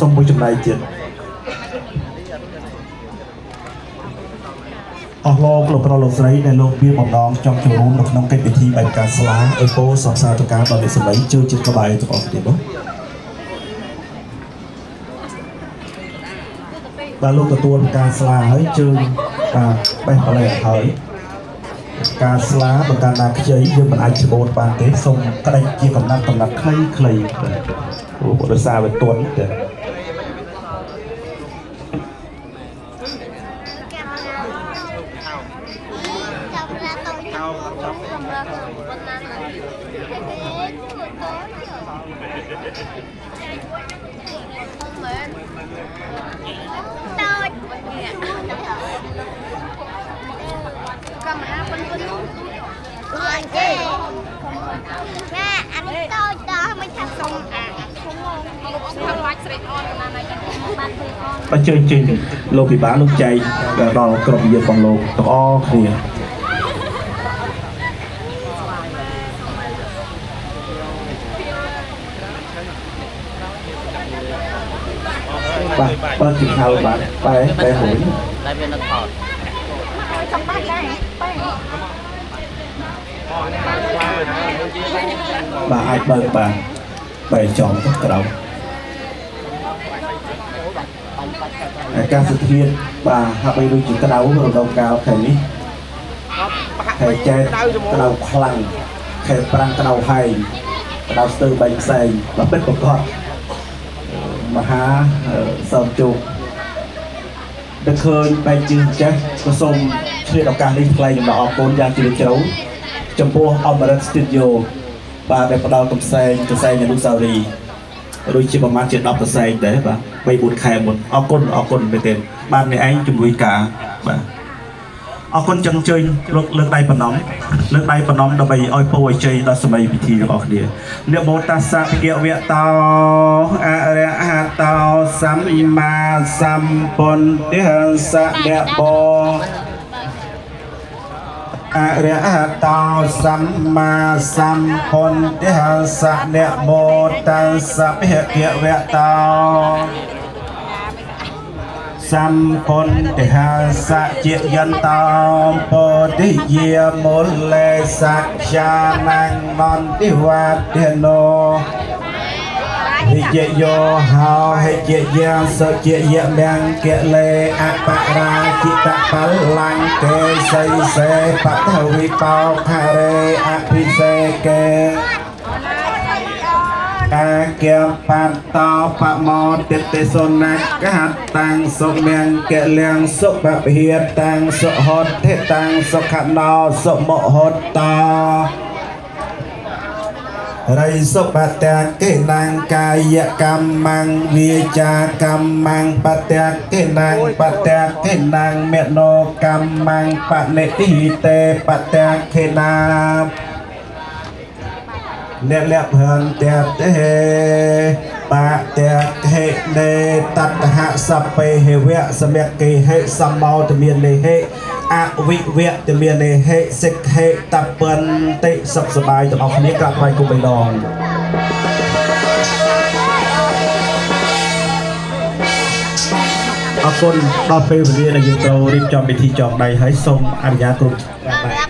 សូមមួយចំណែកទៀតអស់លោកលោកប្រុសលោកស្រីដែលលោកមានបំណងចង់ចូលរួមនៅក្នុងកិច្ចពិធីបែបការស្លាអេពោសង្សារតការដល់អ្នកសម្លេងជួយចិត្តក្បាយទាំងអស់គ្នានោះបាទលោកទទួលការស្លាហើយជើញបាទបេះបលែហើយការស្លាបើកាលណាខ្ចីយើងមិនអាចច្បូតបានទេសូមក្តិចជាកំណាត់ខ្លីព្រោះដោយសារវាទន់ទេបញ្ជើញលោកពិបាលលោកចែកដល់ក្រុមយើងបងលោកទាំងអស់គ្នាបាទបើជិះហៅបាទបែហួយតែវានៅថតចាំបាច់ដែរបាទអាចបើកបានបែចំទៅក្រោមអាកាសធាតុបាទហាក់បីដូចជាក្តៅរដូវកាលខែនេះខែចេតក្តៅខ្លាំងខែប្រាំងក្តៅហែងក្តៅស្ទើរបែកផ្សេងបាទពិតប្រកបមហាសោមជោគដែលឃើញបែកជើងចេះក៏សូមឆ្លៀតឱកាសនេះថ្លែងអំណរអគុណយ៉ាងជ្រាលជ្រៅចំពោះអមរិត Studio បាទដែលផ្ដល់កំសែងអនុស្សាវរីយ៍ដូចជាប្រមាណជា10%ដែរបាទ3-4 ខែមុនអរគុណមែនទេបាទអ្នកឯងជំនួយការបាទអរគុណចឹងអញ្ជើញលើកដៃប្រណម្យដើម្បីឲ្យពរឲ្យជ័យដល់សម័យពិធីរបស់គ្នានមោតាសៈភិក្ខវៈតោអរហតោសម្មាសម្ពុទ្ធស្សៈអ្នកបអរហតោសម្មាសម្ពុទ្ធស្សៈអ្នកមោតាសៈភិក្ខវៈតោសម្ពុទ្ធស្សៈជាយន្តោពោធិយាមូលេសច្ចានੰនន្តិវត្តេណោហិជយោហោហិជយាសុជយមង្គលេអបរាជិតបលង្កេសីសេបតវិបោខរេអភិសេកេអាគមបតោបមោទិទេសនកហតាំងសុមង្គលៀងសុបភិហតាំងសុហតទេតាំងសុខណោសុមហតតោរិសុបតៈកេណង្កាយកម្មੰវាចាកម្មੰបតៈកេណង្បតៈកេណង្មេណោកម្មੰបនិតិតេបតៈកេណាអ្នកលភន្តទេបតៈហេនេតតហសបេហេវៈសមកេហេសម្មោទមានលេហេអវិវៈទមានលេហេសិក្ខេតបន្តិសុខសบายទាំងអស់គ្នាក្រាបថ្វាយគុំបីដងអរគុណដល់ពេលវេលាដែលយើងត្រូវរៀបចំពិធីចងដៃហើយសូមអនុញ្ញាតគ្រប់